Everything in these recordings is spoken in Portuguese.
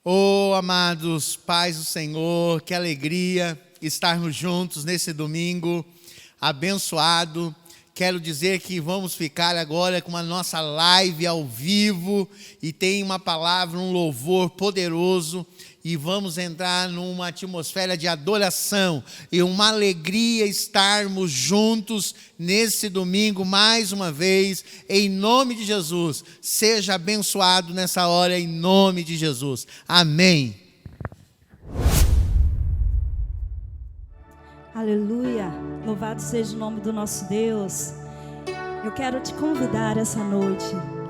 Oh, amados pais do Senhor, que alegria estarmos juntos nesse domingo abençoado. Quero dizer que vamos ficar agora com a nossa live ao vivo e tem uma palavra, um louvor poderoso e vamos entrar numa atmosfera de adoração e uma alegria estarmos juntos nesse domingo mais uma vez, em nome de Jesus. Seja abençoado nessa hora em nome de Jesus. Amém. Aleluia, louvado seja o nome do nosso Deus. Eu quero te convidar essa noite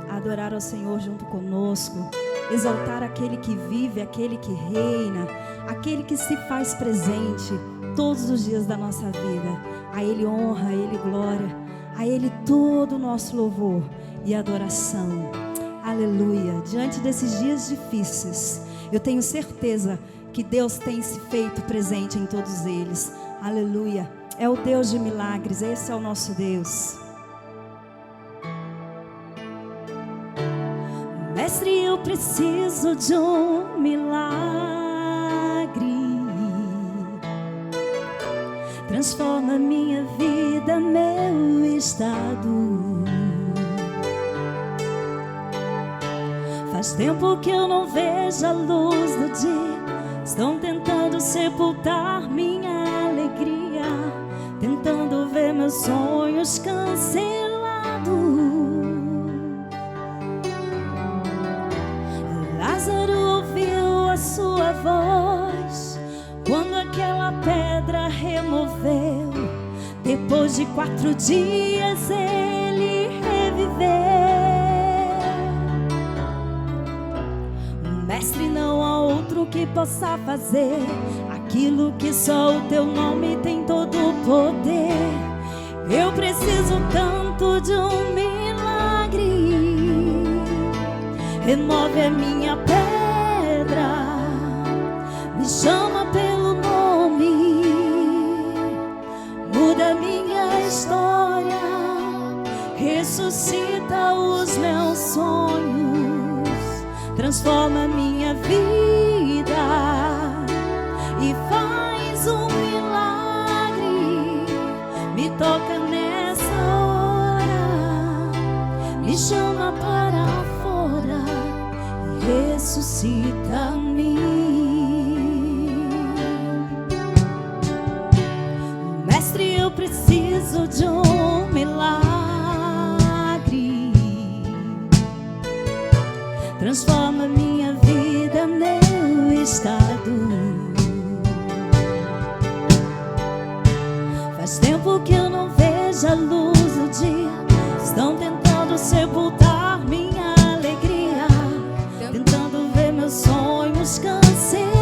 a adorar ao Senhor junto conosco, exaltar aquele que vive, aquele que reina, aquele que se faz presente todos os dias da nossa vida. A Ele honra, a Ele glória, a Ele todo o nosso louvor e adoração. Aleluia, diante desses dias difíceis, eu tenho certeza que Deus tem se feito presente em todos eles. Aleluia, é o Deus de milagres, esse é o nosso Deus. Mestre, eu preciso de um milagre. Transforma minha vida, meu estado. Faz tempo que eu não vejo a luz do dia. Estão tentando sepultar minha alegria, tentando ver meus sonhos cancelados. Lázaro ouviu a sua voz quando aquela pedra removeu. Depois de 4 dias ele reviveu. Mestre, não há outro que possa fazer aquilo que só o teu nome tem todo o poder. Eu preciso tanto de um milagre. Remove a minha pedra, me chama pelo nome, muda minha história, ressuscita os meus sonhos, transforma minha vida e faz um milagre. Me toca nessa hora, me chama para fora e ressuscita-me. Mestre, eu preciso de um milagre. Transforma minha vida, meu estado. Faz tempo que eu não vejo a luz do dia. Estão tentando sepultar minha alegria, tentando ver meus sonhos cancelados.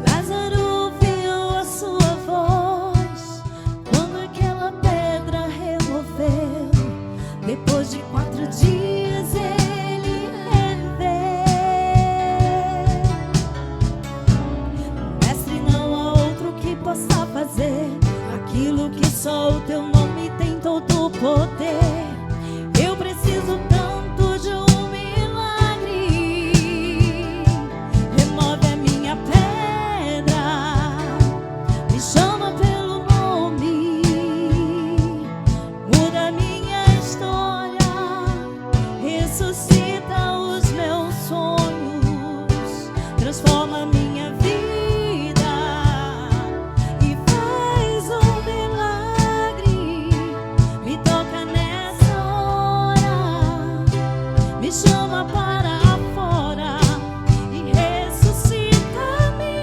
Lázaro ouviu a sua voz quando aquela pedra removeu. Depois de 4 dias ele reviveu. Mestre, não há outro que possa fazer aquilo que só o teu nome tem todo o poder. Eu preciso tanto de um milagre. Remove a minha pedra, me chama pelo nome, muda minha história, ressuscita os meus sonhos, transforma minha vida e faz um milagre. Me toca nessa hora, me chama para fora e ressuscita-me.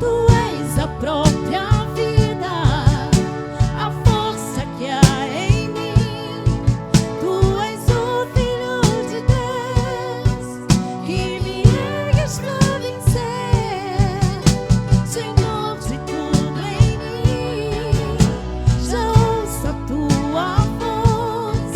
Tu és a própria vida, a força que há em mim. Tu és o Filho de Deus que me ergues pra vencer. Senhor, de tudo em mim, já ouço a tua voz.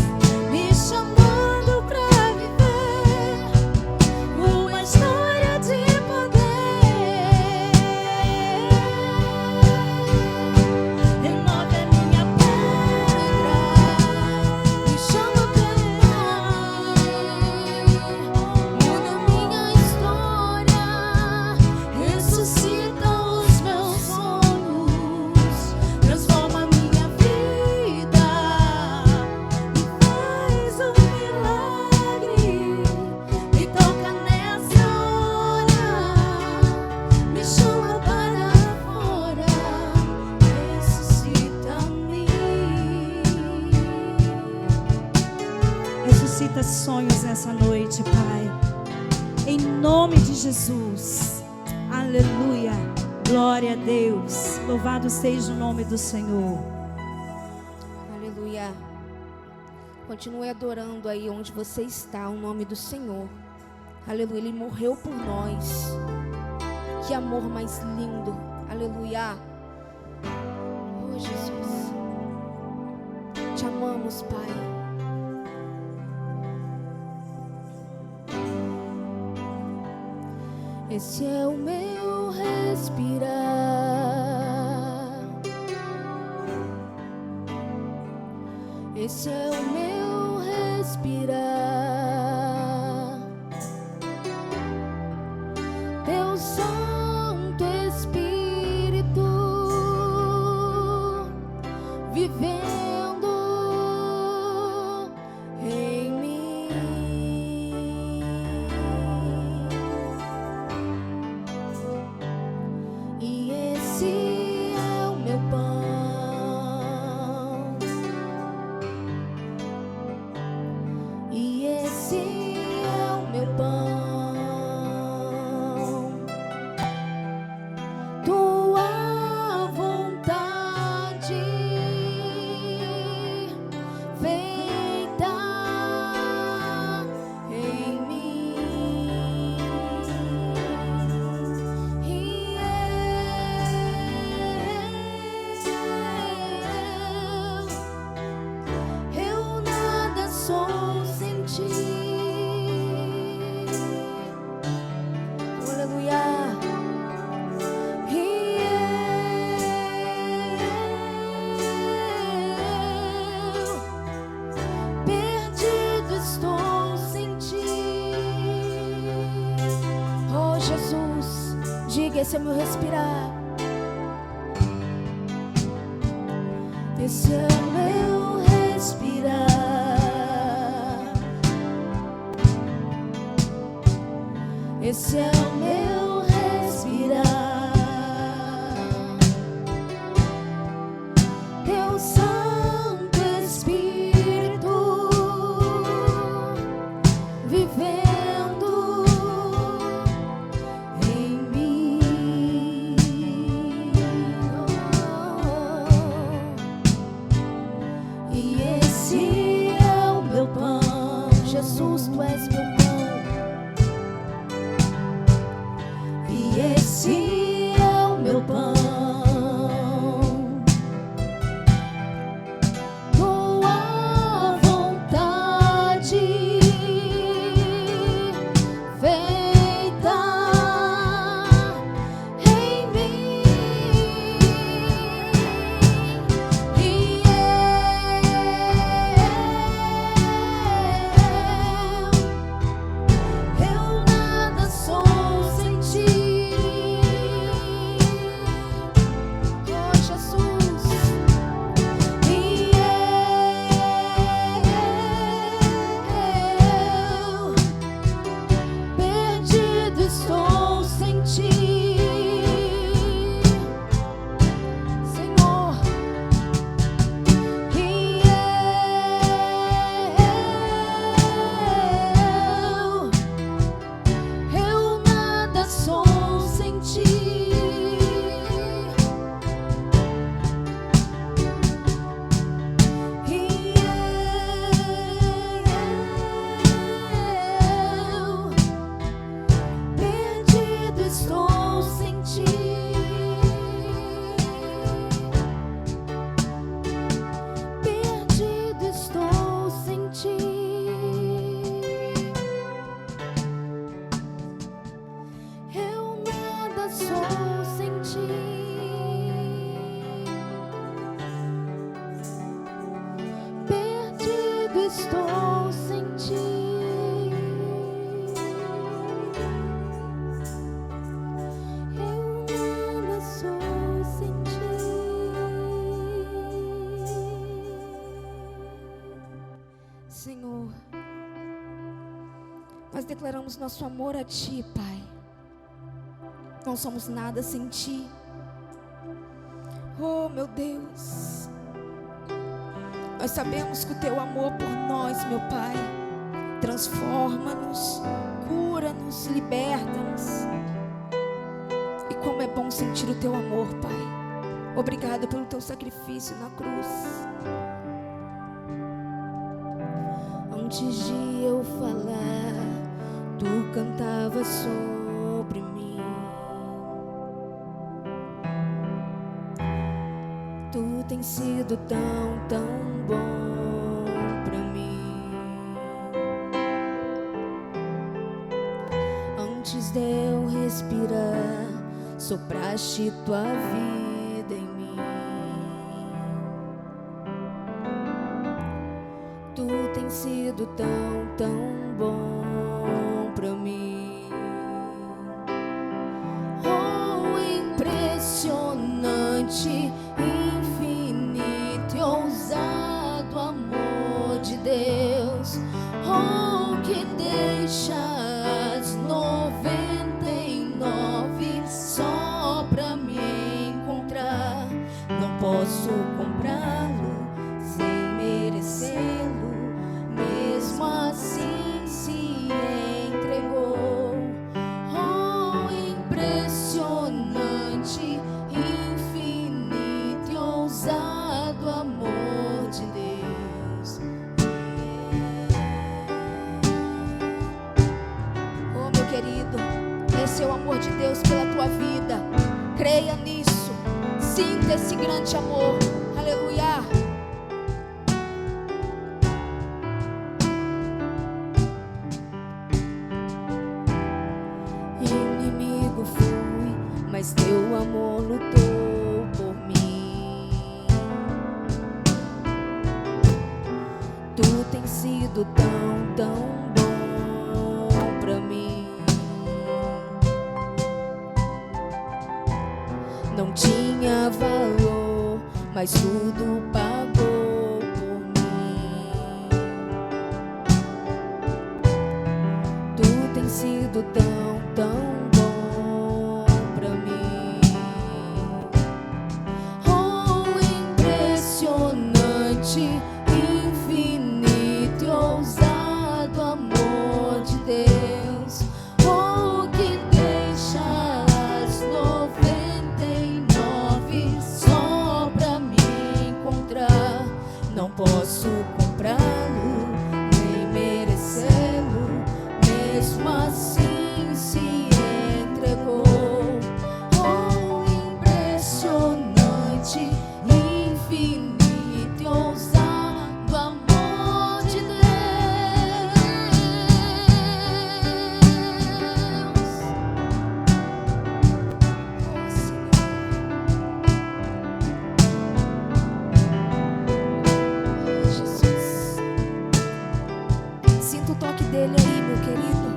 suscita sonhos nessa noite, Pai. Em nome de Jesus. Aleluia. Glória a Deus. Louvado seja o nome do Senhor. Aleluia. Continue adorando aí onde você está, o nome do Senhor. Aleluia. Ele morreu por nós. Que amor mais lindo. Aleluia. Oh, Jesus. Te amamos, Pai. Esse é o meu respirar. Esse é o meu respirar. Teu Santo Espírito vivendo em mim. E esse é o meu pão. E esse é o meu pão. Tua vontade feita em mim. E eu nada sou sem ti. Aleluia. E eu perdido estou sem ti. Oh, Jesus, diga: esse é meu respirar. Esse é o meu respirar. Esse é o meu respirar. Teu Santo Espírito vivendo em mim. E esse é o meu pão. Jesus, tu és meu pão. E esse é o meu pão. Tua vontade feita em mim. E eu nada sou sem ti. Oh, Jesus. E eu perdido estou sem ti, Senhor. E eu nada sou sem ti. E eu perdido estou sem ti. Perdido estou sem ti. Eu nada sou sem ti. Perdido estou sem ti. Eu nada sou sem ti. Senhor, nós declaramos nosso amor a ti, Pai. Não somos nada sem ti. Oh, meu Deus. Nós sabemos que o teu amor por nós, meu Pai, transforma-nos, cura-nos, liberta-nos. E como é bom sentir o teu amor, Pai. Obrigada pelo teu sacrifício na cruz. Antes de eu falar, tu cantavas sobre mim. Tu tens sido tão, tão bom pra mim. Antes de eu respirar, sopraste tua vida em mim. Tu tens sido tão, tão bom pra mim. Oh, impressionante, infinito e ousado amor de Deus. Oh, que deixa as 99 só pra me encontrar. Não posso comprá-lo sem merecê-lo, mesmo assim se entregou. Oh, impressionante, infinito e ousado amor de Deus. Oh, meu querido, esse é o amor de Deus pela tua vida. Creia nisso, sinta esse grande amor. Aleluia. Inimigo fui, mas teu amor lutou por mim. Tu tens sido tão, tão bom pra mim. Não tinha valor, mas tudo pagou por mim. Tu tens sido tão, tão bom pra mim. Oh, impressionante, infinito e ousado amor de Deus. Oh, que deixa as 99 só pra me encontrar. Não posso comprá-lo, nem merecê-lo, mesmo assim se entregou. Oh, impressionante, infinito e ousado amor de Deus. Oh, Senhor. Oh, Jesus. Sinta o toque dele aí, meu querido.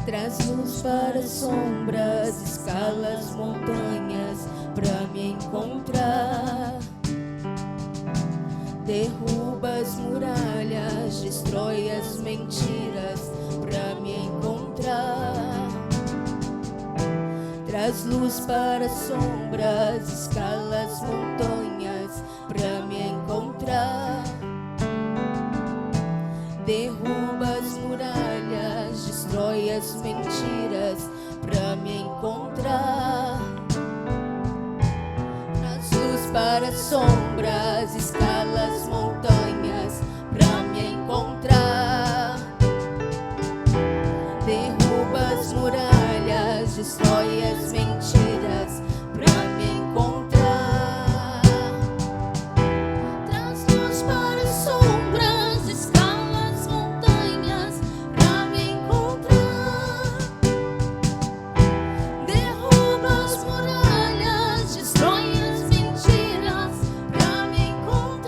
Traz luz para as sombras, escala as montanhas pra me encontrar. Derruba as muralhas, destrói as mentiras pra me encontrar. Traz luz para as sombras, escala as montanhas pra me encontrar. Derruba as muralhas, destrói as mentiras pra me encontrar. Traz luz para as sombras, escala as montanhas pra me encontrar. Derruba as muralhas, destrói as mentiras pra me encontrar. Traz luz para as sombras, escala as montanhas pra me encontrar. Derruba as muralhas, destrói as mentiras pra me encontrar.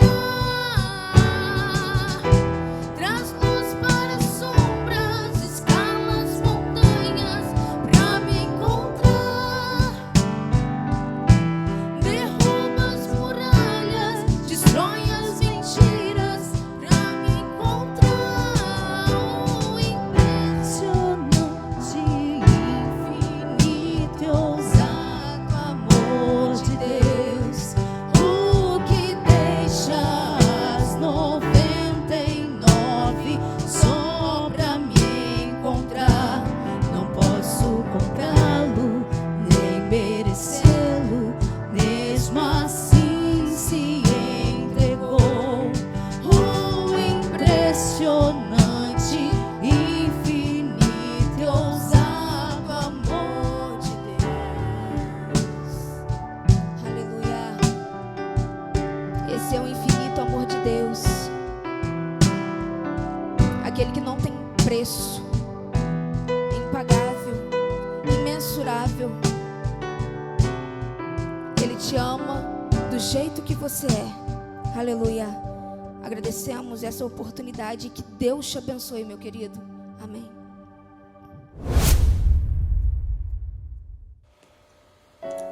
Esse é o infinito amor de Deus, aquele que não tem preço, impagável, imensurável. Ele te ama do jeito que você é. Aleluia. Agradecemos essa oportunidade, que Deus te abençoe, meu querido. Amém.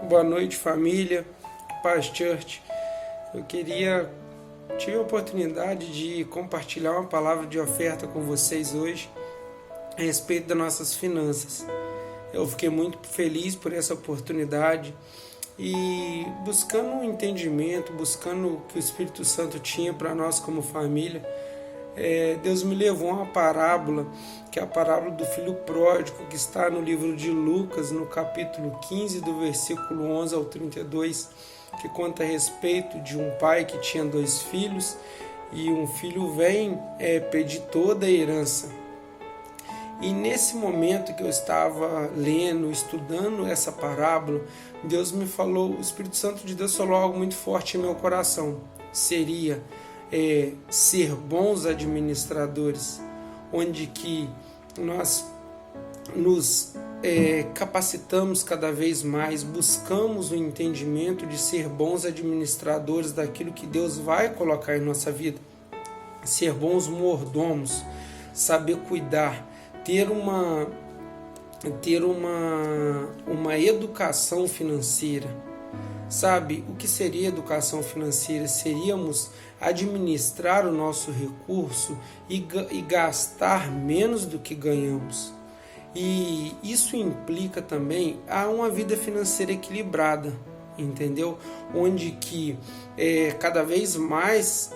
Boa noite, família, Paz Church. Eu tive a oportunidade de compartilhar uma palavra de oferta com vocês hoje a respeito das nossas finanças. Eu fiquei muito feliz por essa oportunidade e buscando um entendimento, buscando o que o Espírito Santo tinha para nós como família, Deus me levou a uma parábola, que é a parábola do filho pródigo, que está no livro de Lucas, no capítulo 15, do versículo 11 ao 32, que conta a respeito de um pai que tinha 2 filhos, e um filho vem pedir toda a herança. E nesse momento que eu estava lendo, estudando essa parábola, Deus me falou, o Espírito Santo de Deus falou algo muito forte em meu coração. Seria ser bons administradores, onde que nós nos capacitamos cada vez mais, buscamos o entendimento de ser bons administradores daquilo que Deus vai colocar em nossa vida, ser bons mordomos, saber cuidar, ter uma educação financeira. Sabe, o que seria educação financeira? Seríamos administrar o nosso recurso e gastar menos do que ganhamos. E isso implica também a uma vida financeira equilibrada, entendeu? Onde que cada vez mais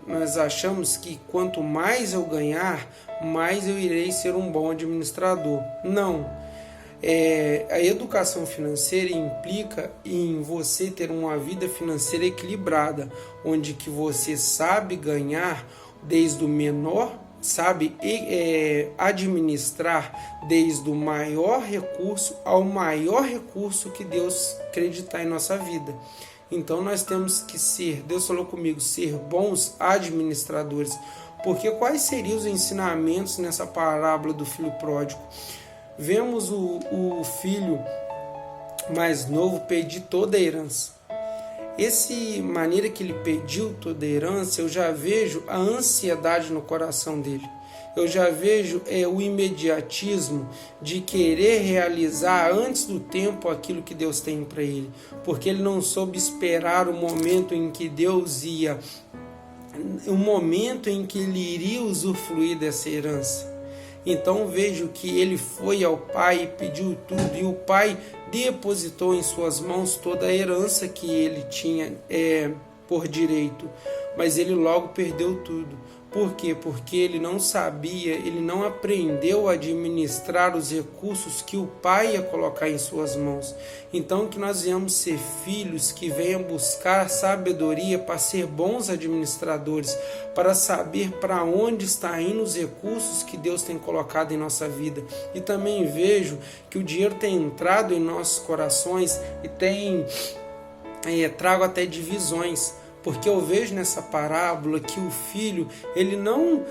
nós achamos que quanto mais eu ganhar, mais eu irei ser um bom administrador. Não. A educação financeira implica em você ter uma vida financeira equilibrada, onde que você sabe ganhar desde o menor, sabe administrar desde o maior recurso ao maior recurso que Deus acreditar em nossa vida. Então nós temos que ser, Deus falou comigo, ser bons administradores. Porque quais seriam os ensinamentos nessa parábola do filho pródigo? Vemos o filho mais novo pedir toda a herança. Essa maneira que ele pediu toda a herança, eu já vejo a ansiedade no coração dele. Eu já vejo o imediatismo de querer realizar antes do tempo aquilo que Deus tem para ele. Porque ele não soube esperar o momento em que Deus ia, o momento em que ele iria usufruir dessa herança. Então vejo que ele foi ao pai e pediu tudo, e o pai depositou em suas mãos toda a herança que ele tinha por direito, mas ele logo perdeu tudo. Por quê? Porque ele não sabia, ele não aprendeu a administrar os recursos que o pai ia colocar em suas mãos. Então que nós venhamos ser filhos que venham buscar sabedoria para ser bons administradores, para saber para onde está indo os recursos que Deus tem colocado em nossa vida. E também vejo que o dinheiro tem entrado em nossos corações e tem trago até divisões. Porque eu vejo nessa parábola que o filho, ele não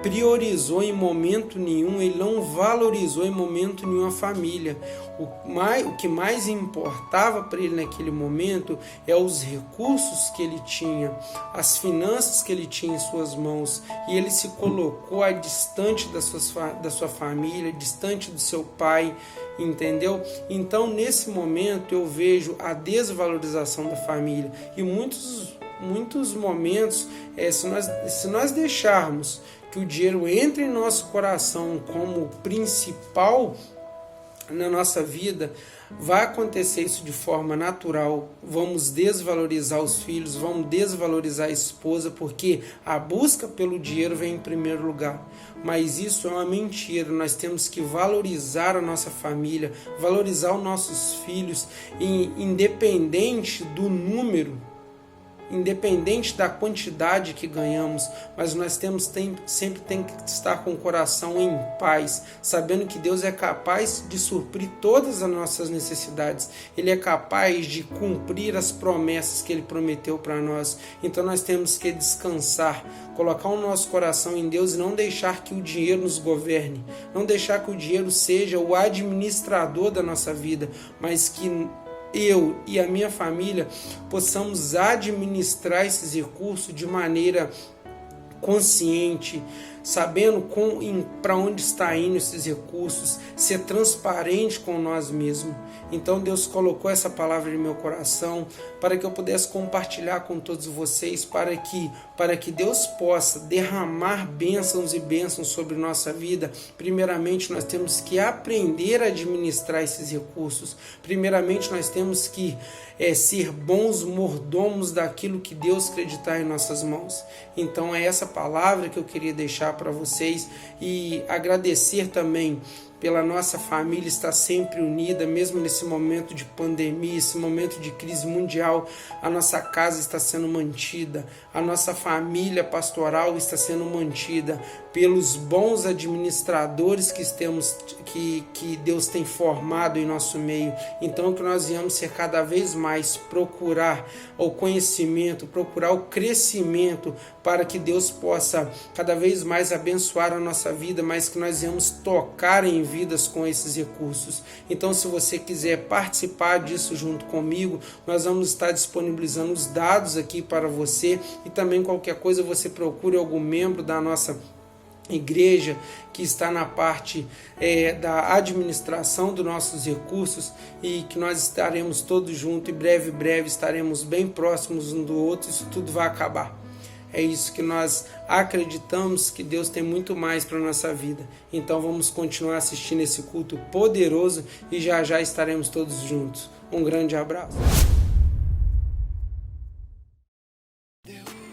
priorizou em momento nenhum, ele não valorizou em momento nenhum a família. O que mais importava para ele naquele momento é os recursos que ele tinha, as finanças que ele tinha em suas mãos. E ele se colocou distante da sua família, distante do seu pai, entendeu? Então nesse momento eu vejo a desvalorização da família. E muitos momentos, se nós deixarmos que o dinheiro entre em nosso coração como principal na nossa vida, vai acontecer isso de forma natural. Vamos desvalorizar os filhos, vamos desvalorizar a esposa, porque a busca pelo dinheiro vem em primeiro lugar. Mas isso é uma mentira. Nós temos que valorizar a nossa família, valorizar os nossos filhos, independente do número. independente da quantidade que ganhamos, mas nós sempre tem que estar com o coração em paz, sabendo que Deus é capaz de suprir todas as nossas necessidades. Ele é capaz de cumprir as promessas que Ele prometeu para nós. Então nós temos que descansar, colocar o nosso coração em Deus e não deixar que o dinheiro nos governe, não deixar que o dinheiro seja o administrador da nossa vida, mas que eu e a minha família possamos administrar esses recursos de maneira consciente, sabendo para onde está indo esses recursos, ser transparente com nós mesmos. Então Deus colocou essa palavra em meu coração para que eu pudesse compartilhar com todos vocês, para que Deus possa derramar bênçãos e bênçãos sobre nossa vida. Primeiramente nós temos que aprender a administrar esses recursos. Primeiramente nós temos que ser bons mordomos daquilo que Deus acreditar em nossas mãos. Então é essa palavra que eu queria deixar para vocês e agradecer também pela nossa família estar sempre unida, mesmo nesse momento de pandemia, esse momento de crise mundial. A nossa casa está sendo mantida, a nossa família pastoral está sendo mantida pelos bons administradores que Deus tem formado em nosso meio. Então que nós venhamos ser cada vez mais procurar o conhecimento, procurar o crescimento, para que Deus possa cada vez mais abençoar a nossa vida, mas que nós venhamos tocar em vidas com esses recursos. Então, se você quiser participar disso junto comigo, nós vamos estar disponibilizando os dados aqui para você, e também qualquer coisa você procure algum membro da nossa igreja que está na parte da administração dos nossos recursos, e que nós estaremos todos juntos, e breve estaremos bem próximos um do outro. Isso tudo vai acabar. É isso que nós acreditamos, que Deus tem muito mais para a nossa vida. Então vamos continuar assistindo esse culto poderoso e já estaremos todos juntos. Um grande abraço.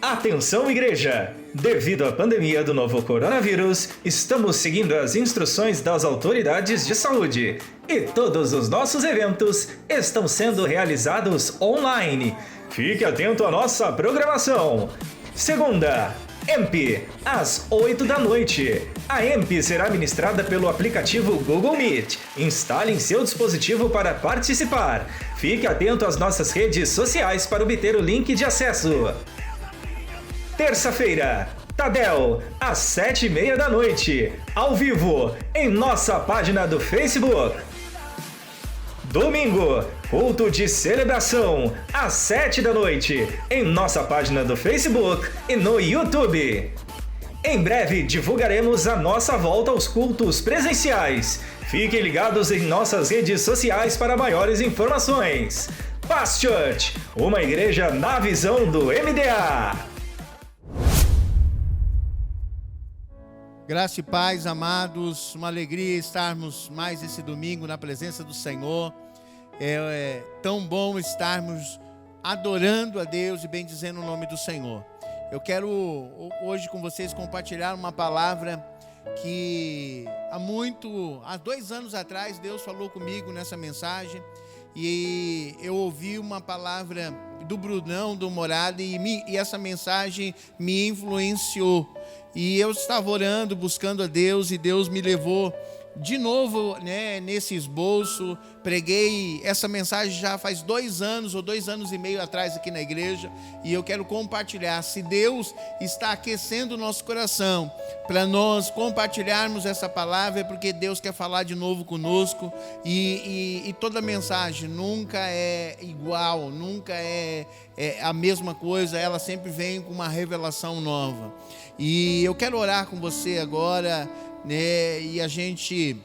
Atenção, igreja! Devido à pandemia do novo coronavírus, estamos seguindo as instruções das autoridades de saúde e todos os nossos eventos estão sendo realizados online. Fique atento à nossa programação. Segunda, EMP, às 8 da noite. A EMP será ministrada pelo aplicativo Google Meet. Instale em seu dispositivo para participar. Fique atento às nossas redes sociais para obter o link de acesso. Terça-feira, Tadel, às 7:30 da noite, ao vivo, em nossa página do Facebook. Domingo, culto de celebração, às 7 da noite, em nossa página do Facebook e no YouTube. Em breve divulgaremos a nossa volta aos cultos presenciais. Fiquem ligados em nossas redes sociais para maiores informações. Paz Church, uma igreja na visão do MDA. Graça e paz, amados, uma alegria estarmos mais esse domingo na presença do Senhor. É tão bom estarmos adorando a Deus e bendizendo o nome do Senhor. Eu quero hoje com vocês compartilhar uma palavra que há 2 anos atrás Deus falou comigo nessa mensagem, e eu ouvi uma palavra do Brunão, do Morada, e essa mensagem me influenciou. E eu estava orando, buscando a Deus, e Deus me levou de novo, nesse esboço. Preguei essa mensagem já faz 2 anos ou 2 anos e meio atrás aqui na igreja, e eu quero compartilhar. Se Deus está aquecendo o nosso coração para nós compartilharmos essa palavra, é porque Deus quer falar de novo conosco, e toda mensagem nunca é igual, nunca é a mesma coisa, ela sempre vem com uma revelação nova. E eu quero orar com você agora, e a gente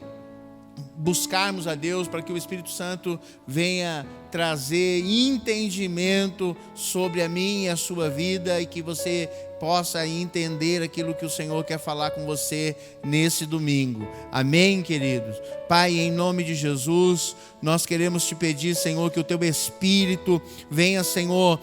buscarmos a Deus para que o Espírito Santo venha trazer entendimento sobre a minha e a sua vida, e que você possa entender aquilo que o Senhor quer falar com você nesse domingo. Amém, queridos? Pai, em nome de Jesus, nós queremos te pedir, Senhor, que o teu Espírito venha, Senhor,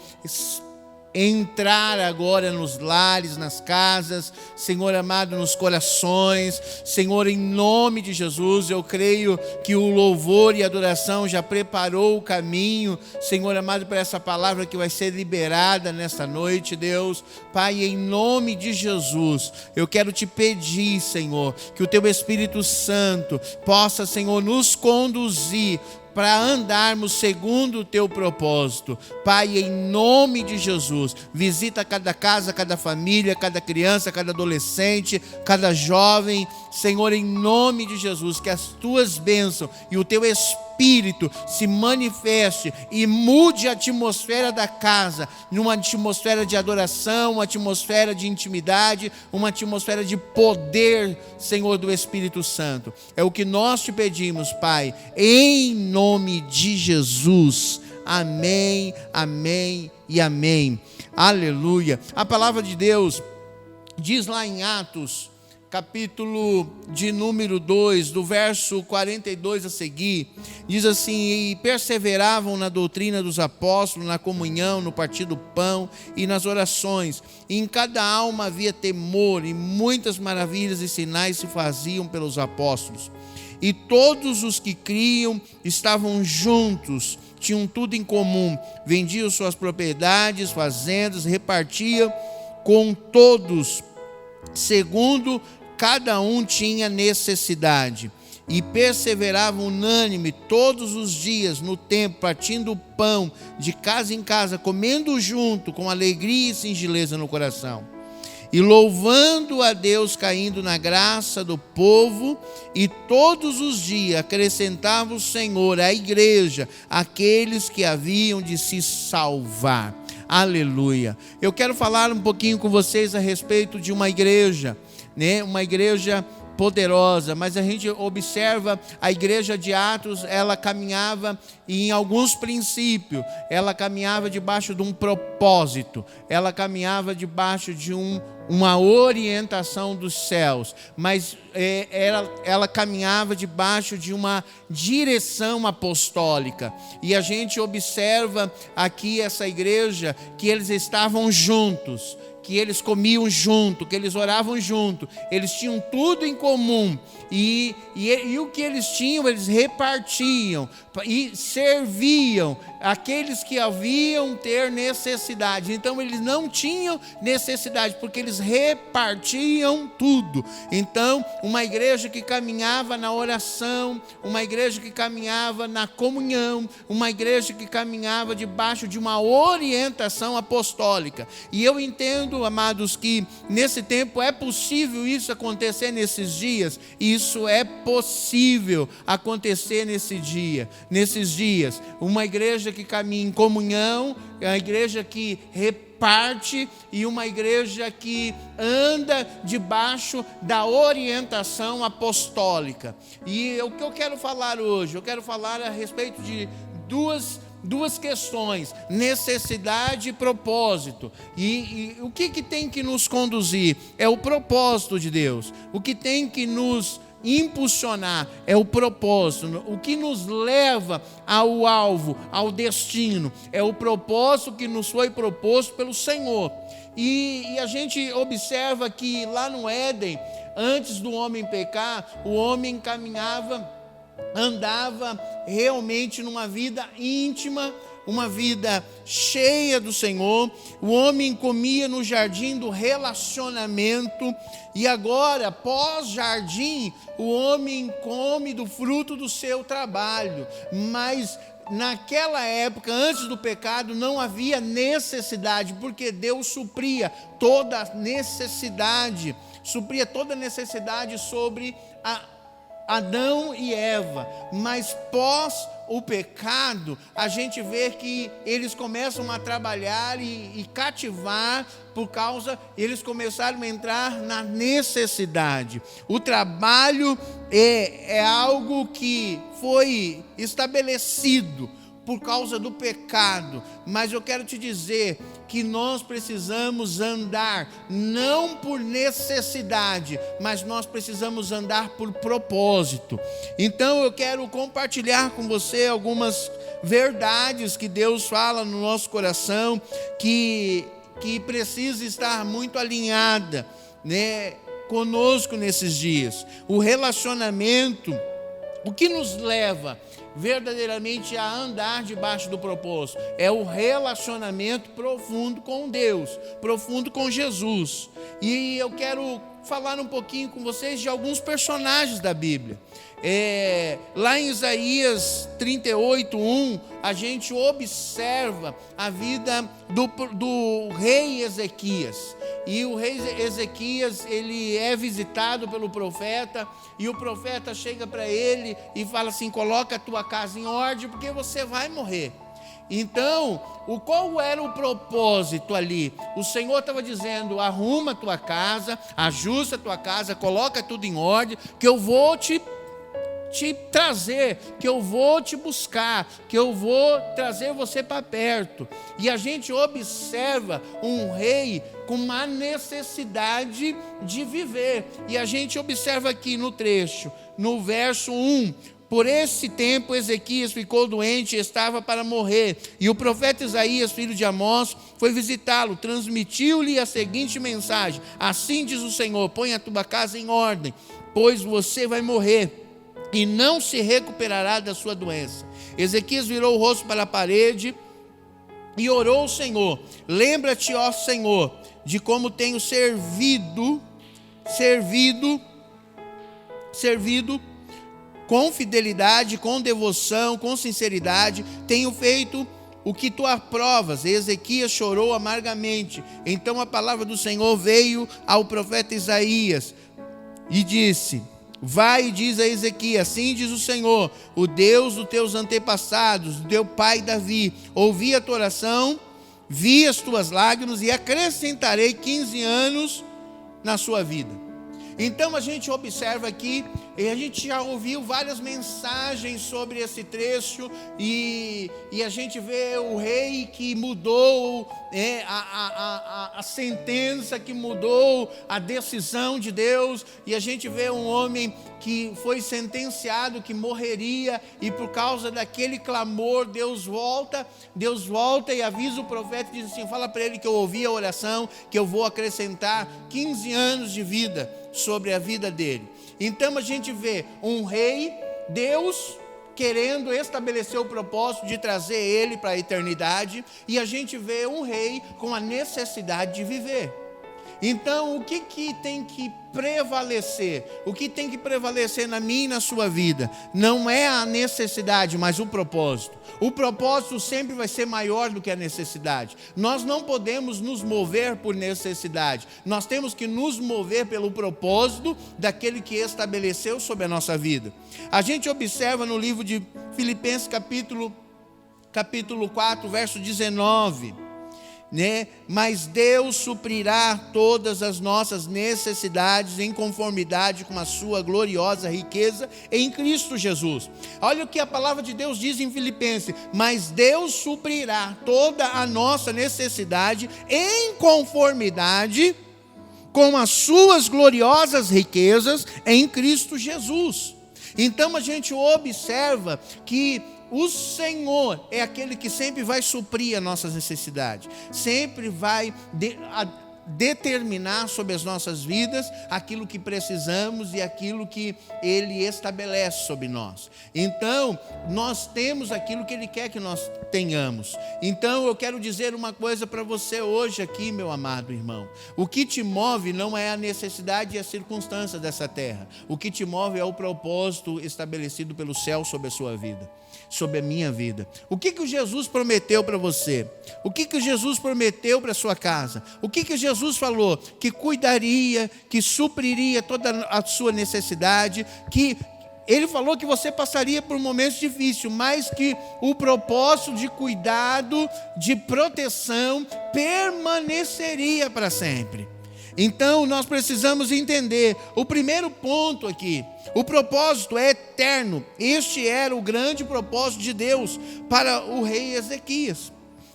entrar agora nos lares, nas casas, Senhor amado, nos corações. Senhor, em nome de Jesus, eu creio que o louvor e a adoração já preparou o caminho, Senhor amado, para essa palavra que vai ser liberada nesta noite, Deus. Pai, em nome de Jesus, eu quero te pedir, Senhor, que o teu Espírito Santo possa, Senhor, nos conduzir para andarmos segundo o teu propósito. Pai, em nome de Jesus, visita cada casa, cada família, cada criança, cada adolescente, cada jovem. Senhor, em nome de Jesus, que as tuas bênçãos e o teu Espírito se manifeste e mude a atmosfera da casa, numa atmosfera de adoração, uma atmosfera de intimidade, uma atmosfera de poder, Senhor, do Espírito Santo. É o que nós te pedimos, Pai, em nome de Jesus. Amém, amém e amém. Aleluia. A palavra de Deus diz lá em Atos, capítulo de número 2, do verso 42 a seguir, diz assim: e perseveravam na doutrina dos apóstolos, na comunhão, no partir do pão e nas orações. E em cada alma havia temor, e muitas maravilhas e sinais se faziam pelos apóstolos. E todos os que criam estavam juntos, tinham tudo em comum, vendiam suas propriedades, fazendas, repartiam com todos, segundo cada um tinha necessidade. E perseveravam unânime todos os dias no templo, partindo o pão de casa em casa, comendo junto, com alegria e singeleza no coração, e louvando a Deus, caindo na graça do povo. E todos os dias acrescentava o Senhor à igreja aqueles que haviam de se salvar. Aleluia. Eu quero falar um pouquinho com vocês a respeito de uma igreja, né? Uma igreja poderosa, mas a gente observa a igreja de Atos, ela caminhava em alguns princípios, ela caminhava debaixo de um propósito, ela caminhava debaixo de uma orientação dos céus, mas ela caminhava debaixo de uma direção apostólica. E a gente observa aqui essa igreja, que eles estavam juntos, que eles comiam junto, que eles oravam junto, eles tinham tudo em comum, e o que eles tinham, eles repartiam e serviam aqueles que haviam ter necessidade. Então eles não tinham necessidade, porque eles repartiam tudo. Então, uma igreja que caminhava na oração, uma igreja que caminhava na comunhão, uma igreja que caminhava debaixo de uma orientação apostólica. E eu entendo, amados, que nesse tempo é possível isso acontecer nesses dias. Isso é possível acontecer nesses dias. Uma igreja que caminha em comunhão, uma igreja que reparte e uma igreja que anda debaixo da orientação apostólica. E o que eu quero falar hoje? Eu quero falar a respeito de duas questões: necessidade e propósito. E o que tem que nos conduzir? É o propósito de Deus. O que tem que nos impulsionar é o propósito. O que nos leva ao alvo, ao destino, é o propósito que nos foi proposto pelo Senhor. E a gente observa que lá no Éden, antes do homem pecar, o homem andava realmente numa vida íntima, uma vida cheia do Senhor. O homem comia no jardim do relacionamento, e agora, pós-jardim, o homem come do fruto do seu trabalho. Mas naquela época, antes do pecado, não havia necessidade, porque Deus supria toda necessidade sobre Adão e Eva. Mas pós o pecado, a gente vê que eles começam a trabalhar e cativar, eles começaram a entrar na necessidade. O trabalho é algo que foi estabelecido por causa do pecado, mas eu quero te dizer que nós precisamos andar não por necessidade, mas nós precisamos andar por propósito. Então eu quero compartilhar com você algumas verdades que Deus fala no nosso coração, que que precisa estar muito alinhada, né, conosco nesses dias. O relacionamento, o que nos leva verdadeiramente a andar debaixo do propósito, é o relacionamento profundo com Deus, profundo com Jesus. E eu quero falar um pouquinho com vocês de alguns personagens da Bíblia. Lá em Isaías 38:1, a gente observa a vida do rei Ezequias. E o rei Ezequias, ele é visitado pelo profeta, e o profeta chega para ele e fala assim: coloca a tua casa em ordem, porque você vai morrer. Então, qual era o propósito ali? O Senhor estava dizendo: arruma a tua casa, ajusta a tua casa, coloca tudo em ordem, que eu vou te trazer, que eu vou te buscar, que eu vou trazer você para perto. E a gente observa um rei com uma necessidade de viver. E a gente observa aqui no trecho, no verso 1: por esse tempo Ezequias ficou doente e estava para morrer. E o profeta Isaías, filho de Amós, foi visitá-lo, transmitiu-lhe a seguinte mensagem: assim diz o Senhor, põe a tua casa em ordem, pois você vai morrer e não se recuperará da sua doença. Ezequias virou o rosto para a parede e orou ao Senhor: lembra-te, ó Senhor, de como tenho servido com fidelidade, com devoção, com sinceridade, tenho feito o que tu aprovas. E Ezequias chorou amargamente. Então a palavra do Senhor veio ao profeta Isaías e disse: vai e diz a Ezequias: assim diz o Senhor, o Deus dos teus antepassados, do teu pai Davi, ouvi a tua oração, vi as tuas lágrimas e acrescentarei 15 anos na sua vida. Então a gente observa aqui, e a gente já ouviu várias mensagens sobre esse trecho, e a gente vê o rei que mudou a sentença, que mudou a decisão de Deus, e a gente vê um homem que foi sentenciado, que morreria, e por causa daquele clamor, Deus volta e avisa o profeta e diz assim: fala para ele que eu ouvi a oração, que eu vou acrescentar 15 anos de vida sobre a vida dele. Então a gente vê um rei, Deus querendo estabelecer o propósito de trazer ele para a eternidade, e a gente vê um rei com a necessidade de viver. Então, o que tem que prevalecer? O que tem que prevalecer na minha e na sua vida? Não é a necessidade, mas o propósito. O propósito sempre vai ser maior do que a necessidade. Nós não podemos nos mover por necessidade. Nós temos que nos mover pelo propósito daquele que estabeleceu sobre a nossa vida. A gente observa no livro de Filipenses capítulo 4, verso 19... mas Deus suprirá todas as nossas necessidades em conformidade com a sua gloriosa riqueza em Cristo Jesus. Olha o que a palavra de Deus diz em Filipenses: mas Deus suprirá toda a nossa necessidade em conformidade com as suas gloriosas riquezas em Cristo Jesus. Então a gente observa que o Senhor é aquele que sempre vai suprir as nossas necessidades, sempre vai determinar sobre as nossas vidas aquilo que precisamos e aquilo que Ele estabelece sobre nós. Então, nós temos aquilo que Ele quer que nós tenhamos. Então, eu quero dizer uma coisa para você hoje aqui, meu amado irmão: o que te move não é a necessidade e a circunstância dessa terra. O que te move é o propósito estabelecido pelo céu sobre a sua vida, sobre a minha vida. O que Jesus prometeu para você? O que Jesus prometeu para a sua casa? O que Jesus falou? Que cuidaria, que supriria toda a sua necessidade, que Ele falou que você passaria por momentos difíceis, mas que o propósito de cuidado, de proteção, permaneceria para sempre. Então nós precisamos entender o primeiro ponto aqui: o propósito é eterno. Este era o grande propósito de Deus para o rei Ezequias,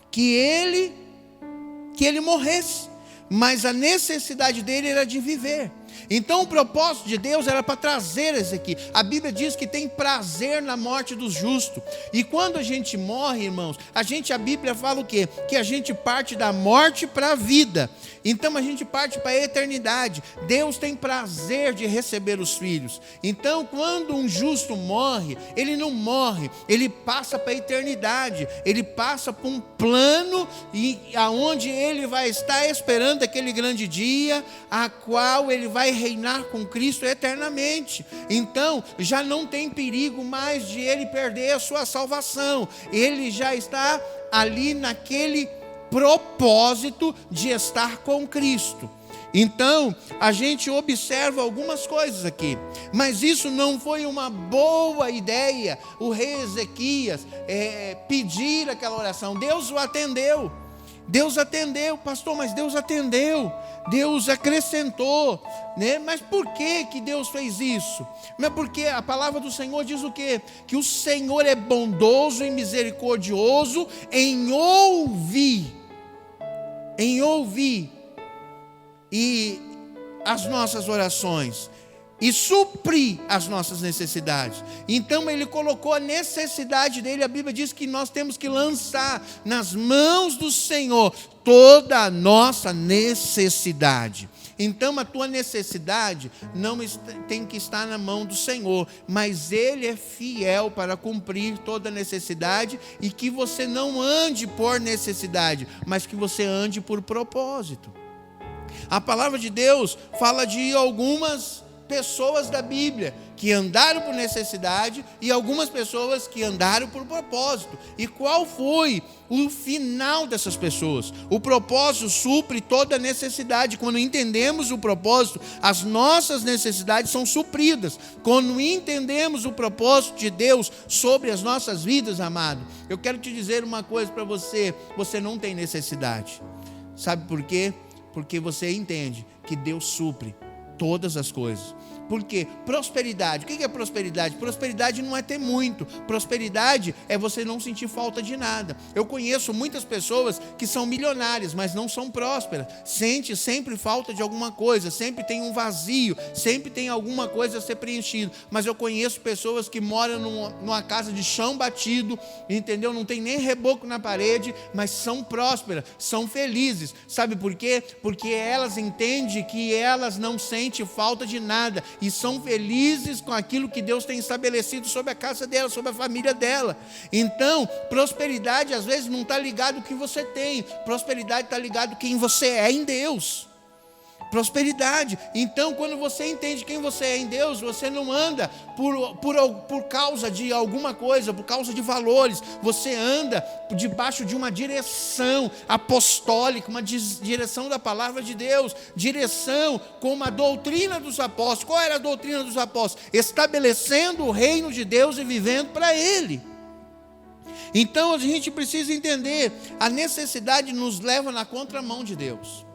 que ele morresse, mas a necessidade dele era de viver. Então o propósito de Deus era para trazer esse aqui. A Bíblia diz que tem prazer na morte dos justos. E quando a gente morre, irmãos, a Bíblia fala o quê? Que a gente parte da morte para a vida. Então a gente parte para a eternidade. Deus tem prazer de receber os filhos. Então quando um justo morre, ele não morre, ele passa para a eternidade. Ele passa para um plano aonde ele vai estar esperando aquele grande dia, a qual ele vai reinar com Cristo eternamente. Então já não tem perigo mais de ele perder a sua salvação. Ele já está ali naquele propósito de estar com Cristo. Então a gente observa algumas coisas aqui, mas isso não foi uma boa ideia o rei Ezequias pedir aquela oração. Deus o atendeu. Deus atendeu, pastor, mas Deus atendeu, Deus acrescentou, né? Mas por que Deus fez isso? Não é porque a palavra do Senhor diz o quê? Que o Senhor é bondoso e misericordioso em ouvir e as nossas orações e suprir as nossas necessidades. Então ele colocou a necessidade dele. A Bíblia diz que nós temos que lançar nas mãos do Senhor toda a nossa necessidade. Então a tua necessidade não tem que estar na mão do Senhor, mas Ele é fiel para cumprir toda a necessidade, e que você não ande por necessidade, mas que você ande por propósito. A palavra de Deus fala de algumas pessoas da Bíblia que andaram por necessidade e algumas pessoas que andaram por propósito. E qual foi o final dessas pessoas? O propósito supre toda necessidade. Quando entendemos o propósito, as nossas necessidades são supridas. Quando entendemos o propósito de Deus sobre as nossas vidas, amado, eu quero te dizer uma coisa para você: você não tem necessidade. Sabe por quê? Porque você entende que Deus supre todas as coisas. Por quê? Prosperidade. O que é prosperidade? Prosperidade não é ter muito. Prosperidade é você não sentir falta de nada. Eu conheço muitas pessoas que são milionárias, mas não são prósperas. Sente sempre falta de alguma coisa, sempre tem um vazio, sempre tem alguma coisa a ser preenchido. Mas eu conheço pessoas que moram numa casa de chão batido, entendeu? Não tem nem reboco na parede, mas são prósperas, são felizes. Sabe por quê? Porque elas entendem que elas não sentem falta de nada e são felizes com aquilo que Deus tem estabelecido sobre a casa dela, sobre a família dela. Então, prosperidade às vezes não está ligado ao que você tem, prosperidade está ligado ao quem você é em Deus. Prosperidade. Então, quando você entende quem você é em Deus, você não anda por causa de alguma coisa, por causa de valores. Você anda debaixo de uma direção apostólica, uma direção da palavra de Deus, direção como a doutrina dos apóstolos. Qual era a doutrina dos apóstolos? Estabelecendo o reino de Deus e vivendo para Ele. Então, a gente precisa entender, a necessidade nos leva na contramão de Deus.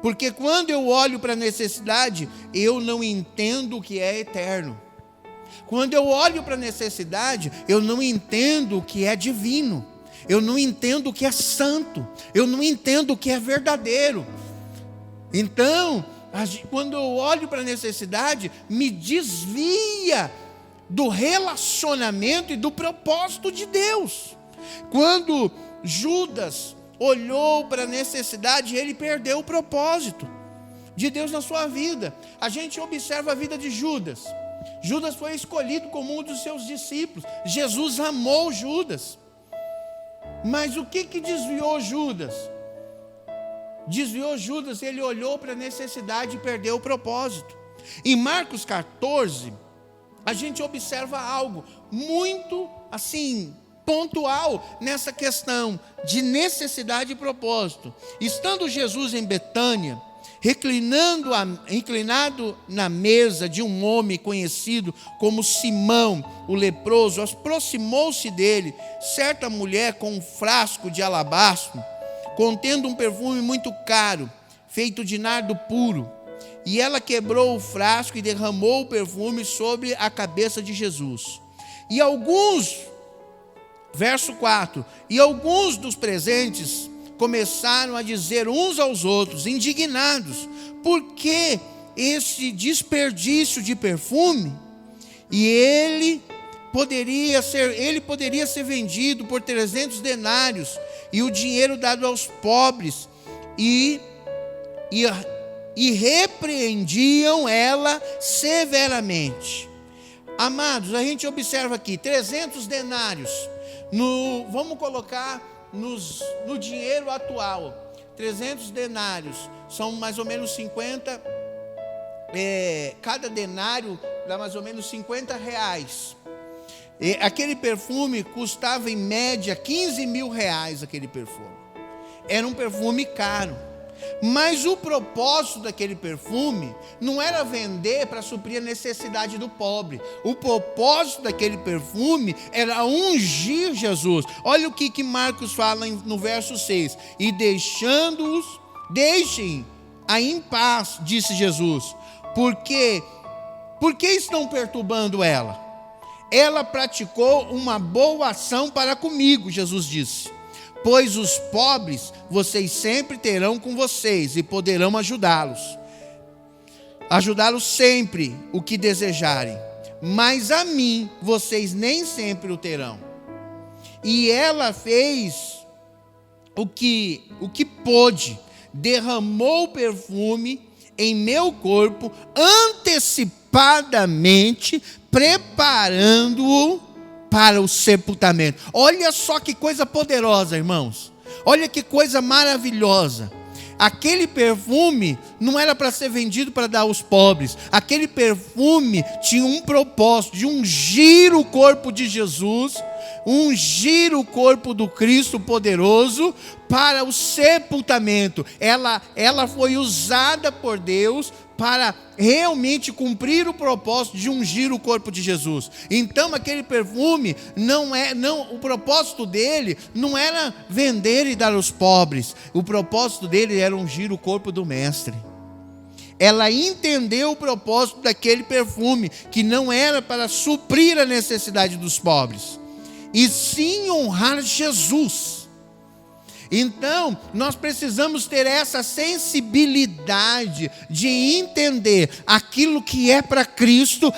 Porque quando eu olho para a necessidade, eu não entendo o que é eterno. Quando eu olho para a necessidade, eu não entendo o que é divino. Eu não entendo o que é santo. Eu não entendo o que é verdadeiro. Então, quando eu olho para a necessidade, me desvia do relacionamento e do propósito de Deus. Quando Judas olhou para a necessidade, ele perdeu o propósito de Deus na sua vida. A gente observa a vida de Judas. Judas foi escolhido como um dos seus discípulos. Jesus amou Judas. Mas o que desviou Judas? Desviou Judas, ele olhou para a necessidade e perdeu o propósito. Em Marcos 14, a gente observa algo muito assim pontual nessa questão de necessidade e propósito. Estando Jesus em Betânia, reclinado na mesa de um homem conhecido como Simão, o leproso, aproximou-se dele certa mulher com um frasco de alabastro, contendo um perfume muito caro, feito de nardo puro. E ela quebrou o frasco e derramou o perfume sobre a cabeça de Jesus. E verso 4, e alguns dos presentes começaram a dizer uns aos outros, indignados, por que esse desperdício de perfume, e ele poderia ser vendido por 300 denários, e o dinheiro dado aos pobres, e repreendiam ela severamente. Amados, a gente observa aqui, 300 denários, vamos colocar no dinheiro atual, 300 denários, são mais ou menos 50, cada denário dá mais ou menos 50 reais. Aquele perfume custava em média 15 mil reais, aquele perfume. Era um perfume caro. Mas o propósito daquele perfume não era vender para suprir a necessidade do pobre. O propósito daquele perfume era ungir Jesus. Olha o que Marcos fala no verso 6. E deixem-a em paz, disse Jesus. Por que estão perturbando ela? Ela praticou uma boa ação para comigo, Jesus disse. Pois os pobres vocês sempre terão com vocês e poderão ajudá-los sempre o que desejarem, mas a mim vocês nem sempre o terão. E ela fez o que pôde, derramou perfume em meu corpo antecipadamente, preparando-o para o sepultamento. Olha só que coisa poderosa, irmãos. Olha que coisa maravilhosa. Aquele perfume não era para ser vendido para dar aos pobres. Aquele perfume tinha um propósito de ungir o corpo de Jesus, ungir o corpo do Cristo poderoso para o sepultamento. Ela foi usada por Deus para realmente cumprir o propósito de ungir o corpo de Jesus. Então aquele perfume o propósito dele não era vender e dar aos pobres. O propósito dele era ungir o corpo do mestre. Ela entendeu o propósito daquele perfume, que não era para suprir a necessidade dos pobres, e sim honrar Jesus. Então, nós precisamos ter essa sensibilidade de entender aquilo que é para Cristo,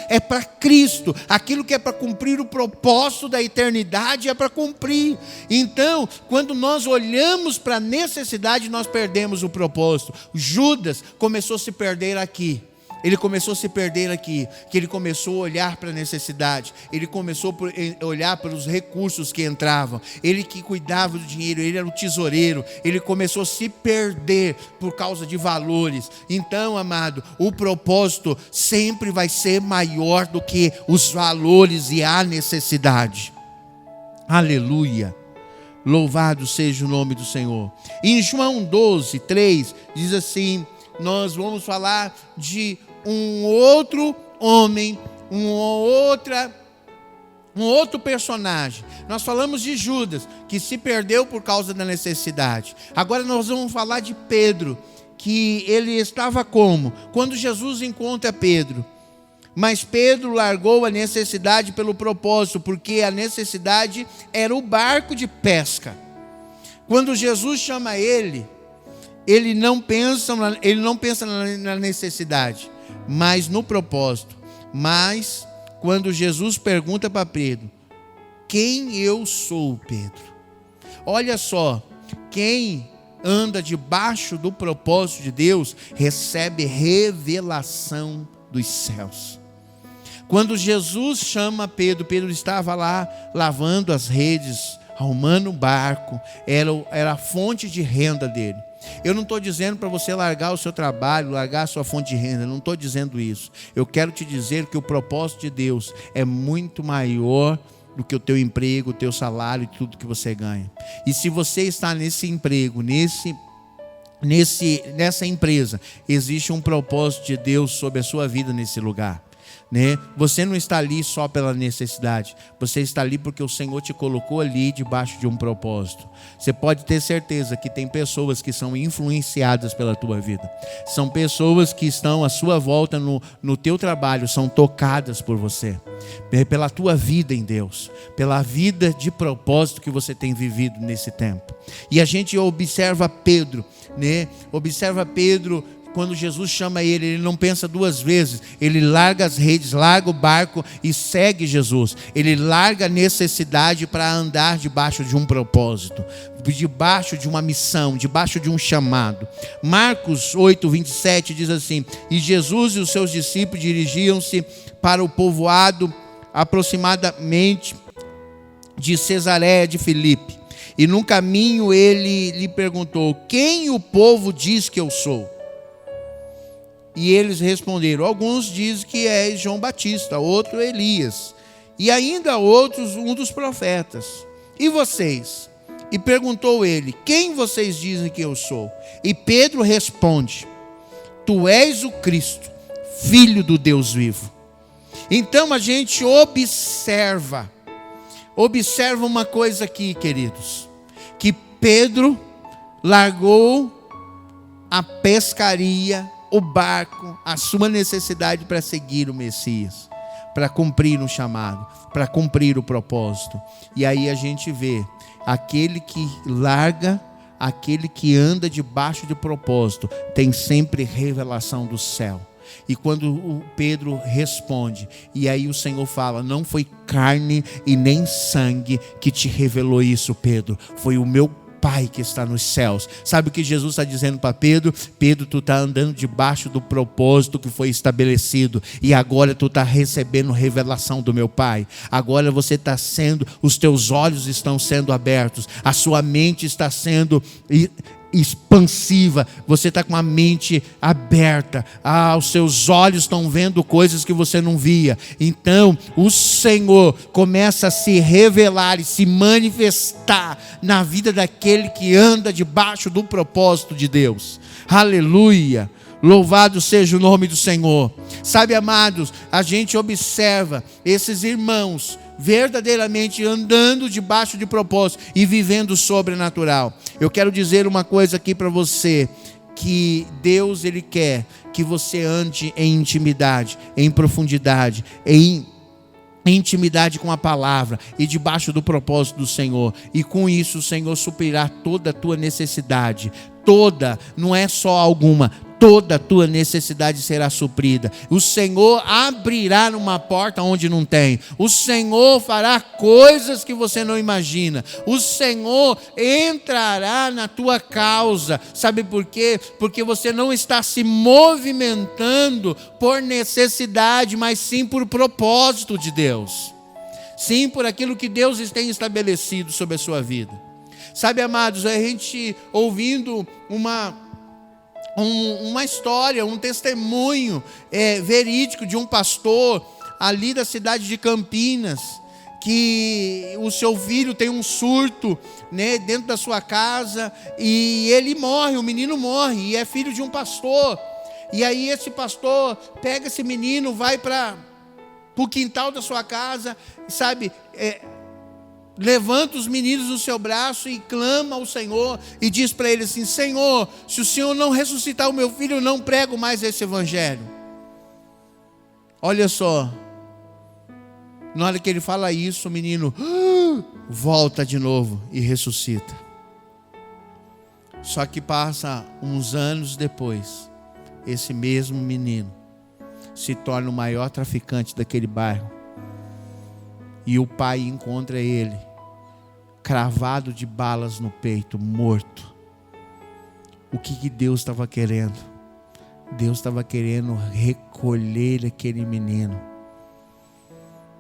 aquilo que é para cumprir o propósito da eternidade é para cumprir. Então, quando nós olhamos para a necessidade, nós perdemos o propósito. Judas começou a se perder aqui. Ele começou a se perder aqui, que ele começou a olhar para a necessidade, ele começou a olhar para os recursos que entravam, ele que cuidava do dinheiro, ele era o tesoureiro, ele começou a se perder por causa de valores. Então, amado, o propósito sempre vai ser maior do que os valores e a necessidade. Aleluia! Louvado seja o nome do Senhor. Em João 12:3 diz assim, nós vamos falar de um outro homem, um outro personagem. Nós falamos de Judas, que se perdeu por causa da necessidade. Agora nós vamos falar de Pedro, que ele estava como? Quando Jesus encontra Pedro. Mas Pedro largou a necessidade pelo propósito, porque a necessidade era o barco de pesca. Quando Jesus chama ele não pensa na necessidade, mas no propósito. Mas quando Jesus pergunta para Pedro, quem eu sou, Pedro? Olha só, quem anda debaixo do propósito de Deus recebe revelação dos céus. Quando Jesus chama Pedro, Pedro estava lá lavando as redes, arrumando um barco, era a fonte de renda dele. Eu não estou dizendo para você largar o seu trabalho, largar a sua fonte de renda, não estou dizendo isso. Eu quero te dizer que o propósito de Deus é muito maior do que o teu emprego, o teu salário e tudo que você ganha. E se você está nesse emprego, nessa empresa, existe um propósito de Deus sobre a sua vida nesse lugar. Você não está ali só pela necessidade, você está ali porque o Senhor te colocou ali debaixo de um propósito. Você pode ter certeza que tem pessoas que são influenciadas pela tua vida, são pessoas que estão à sua volta no teu trabalho, são tocadas por você, pela tua vida em Deus, pela vida de propósito que você tem vivido nesse tempo. E a gente observa Pedro, observa Pedro quando Jesus chama ele não pensa duas vezes. Ele larga as redes, larga o barco e segue Jesus. Ele larga a necessidade para andar debaixo de um propósito, debaixo de uma missão, debaixo de um chamado. Marcos 8:27 diz assim: e Jesus e os seus discípulos dirigiam-se para o povoado aproximadamente de Cesareia de Filipe. E no caminho ele lhe perguntou: quem o povo diz que eu sou? E eles responderam: alguns dizem que é João Batista, outro Elias, e ainda outros um dos profetas. E vocês? E perguntou ele: quem vocês dizem que eu sou? E Pedro responde: tu és o Cristo, Filho do Deus vivo. Então a gente observa uma coisa aqui, queridos, que Pedro largou a pescaria, o barco, a sua necessidade para seguir o Messias, para cumprir o chamado, para cumprir o propósito. E aí a gente vê aquele que larga, aquele que anda debaixo de propósito, tem sempre revelação do céu. E quando o Pedro responde, e aí o Senhor fala: não foi carne e nem sangue que te revelou isso, Pedro, foi o meu Pai que está nos céus. Sabe o que Jesus está dizendo para Pedro? Pedro, tu está andando debaixo do propósito que foi estabelecido, e agora tu está recebendo revelação do meu Pai. Agora você está sendo, os teus olhos estão sendo abertos, a sua mente está sendo expansiva, você está com a mente aberta, os seus olhos estão vendo coisas que você não via. Então o Senhor começa a se revelar e se manifestar na vida daquele que anda debaixo do propósito de Deus. Aleluia, louvado seja o nome do Senhor. Sabe, amados, a gente observa esses irmãos verdadeiramente andando debaixo de propósito e vivendo o sobrenatural. Eu quero dizer uma coisa aqui para você, que Deus, Ele quer que você ande em intimidade, em profundidade, em intimidade com a palavra e debaixo do propósito do Senhor. E com isso o Senhor suprirá toda a tua necessidade. Toda, não é só alguma, toda a tua necessidade será suprida. O Senhor abrirá uma porta onde não tem. O Senhor fará coisas que você não imagina. O Senhor entrará na tua causa. Sabe por quê? Porque você não está se movimentando por necessidade, mas sim por propósito de Deus. Sim, por aquilo que Deus tem estabelecido sobre a sua vida. Sabe, amados, a gente ouvindo uma história, um testemunho verídico de um pastor ali da cidade de Campinas, que o seu filho tem um surto, né, dentro da sua casa, e ele morre, o menino morre, e é filho de um pastor. E aí esse pastor pega esse menino, vai para o quintal da sua casa, sabe, levanta os meninos no seu braço e clama ao Senhor e diz para ele assim: Senhor, se o Senhor não ressuscitar o meu filho, eu não prego mais esse evangelho. Olha só, na hora que ele fala isso, o menino volta de novo e ressuscita. Só que passa uns anos depois, esse mesmo menino se torna o maior traficante daquele bairro. E o pai encontra ele cravado de balas no peito, morto. O que Deus estava querendo? Deus estava querendo recolher aquele menino,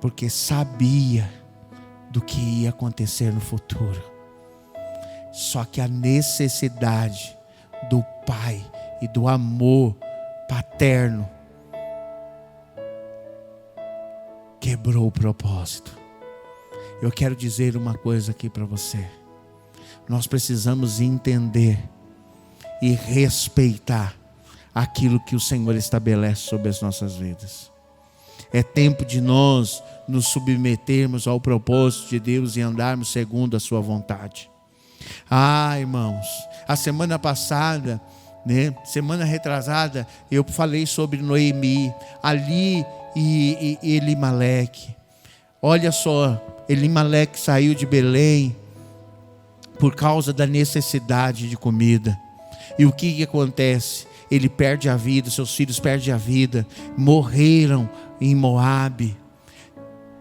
porque sabia do que ia acontecer no futuro. Só que a necessidade do pai e do amor paterno quebrou o propósito. Eu quero dizer uma coisa aqui para você. Nós precisamos entender e respeitar aquilo que o Senhor estabelece sobre as nossas vidas. É tempo de nós nos submetermos ao propósito de Deus e andarmos segundo a sua vontade. Irmãos, a semana passada, semana retrasada, eu falei sobre Noemi, Ali e Elimeleque. Olha só, Elimeleque saiu de Belém por causa da necessidade de comida. E o que acontece? ele perde a vida, seus filhos perdem a vida, morreram em Moabe.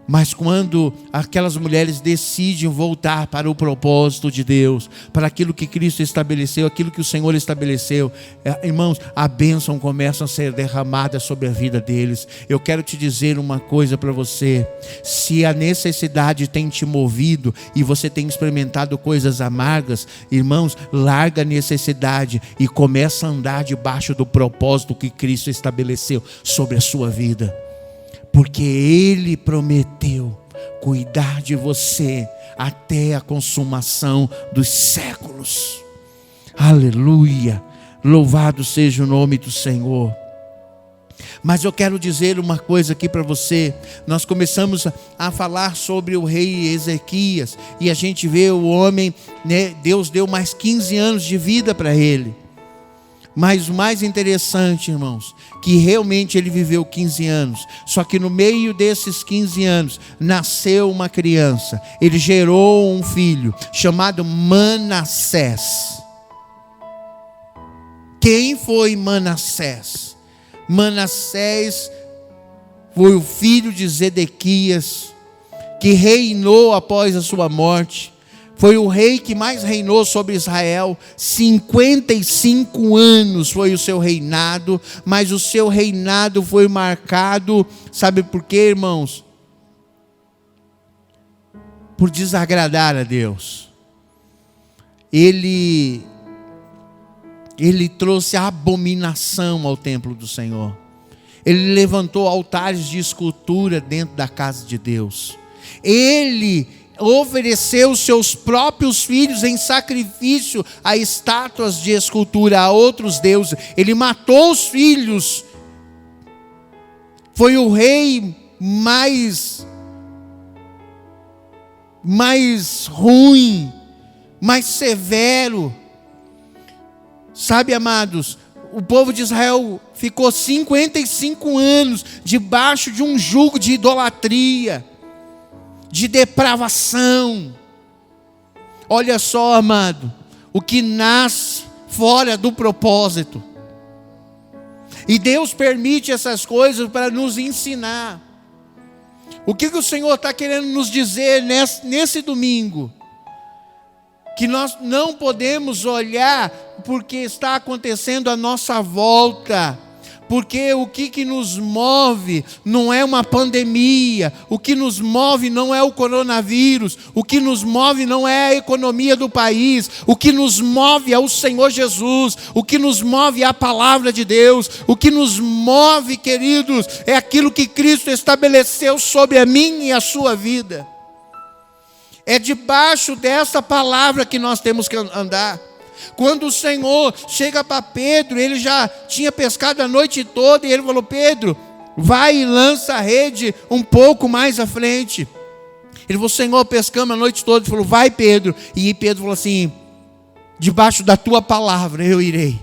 Mas quando aquelas mulheres decidem voltar para o propósito de Deus, para aquilo que Cristo estabeleceu, aquilo que o Senhor estabeleceu, irmãos, a bênção começa a ser derramada sobre a vida deles. Eu quero te dizer uma coisa para você: se a necessidade tem te movido e você tem experimentado coisas amargas, irmãos, larga a necessidade e começa a andar debaixo do propósito que Cristo estabeleceu sobre a sua vida. Porque Ele prometeu cuidar de você até a consumação dos séculos. Aleluia! Louvado seja o nome do Senhor. Mas eu quero dizer uma coisa aqui para você. Nós começamos a falar sobre o rei Ezequias, e a gente vê o homem, né, Deus deu mais 15 anos de vida para ele. Mas o mais interessante, irmãos, que realmente ele viveu 15 anos. Só que no meio desses 15 anos, nasceu uma criança. Ele gerou um filho, chamado Manassés. Quem foi Manassés? Manassés foi o filho de Zedequias, que reinou após a sua morte. Foi o rei que mais reinou sobre Israel. 55 anos foi o seu reinado. Mas o seu reinado foi marcado, sabe por quê, irmãos? Por desagradar a Deus. Ele trouxe abominação ao templo do Senhor. Ele levantou altares de escultura dentro da casa de Deus. Ele ofereceu seus próprios filhos em sacrifício a estátuas de escultura, a outros deuses. Ele matou os filhos. Foi o rei mais ruim, mais severo. Sabe, amados, o povo de Israel ficou 55 anos debaixo de um jugo de idolatria, de depravação. Olha só, amado, o que nasce fora do propósito. E Deus permite essas coisas para nos ensinar. O que o Senhor está querendo nos dizer nesse domingo? Que nós não podemos olhar porque está acontecendo à nossa volta. Porque o que nos move não é uma pandemia, o que nos move não é o coronavírus, o que nos move não é a economia do país, o que nos move é o Senhor Jesus, o que nos move é a palavra de Deus, o que nos move, queridos, é aquilo que Cristo estabeleceu sobre a minha e a sua vida. É debaixo dessa palavra que nós temos que andar. Quando o Senhor chega para Pedro, ele já tinha pescado a noite toda, e ele falou: Pedro, vai e lança a rede um pouco mais à frente. Ele falou: Senhor, pescamos a noite toda. Ele falou: vai, Pedro. E Pedro falou assim: debaixo da tua palavra eu irei.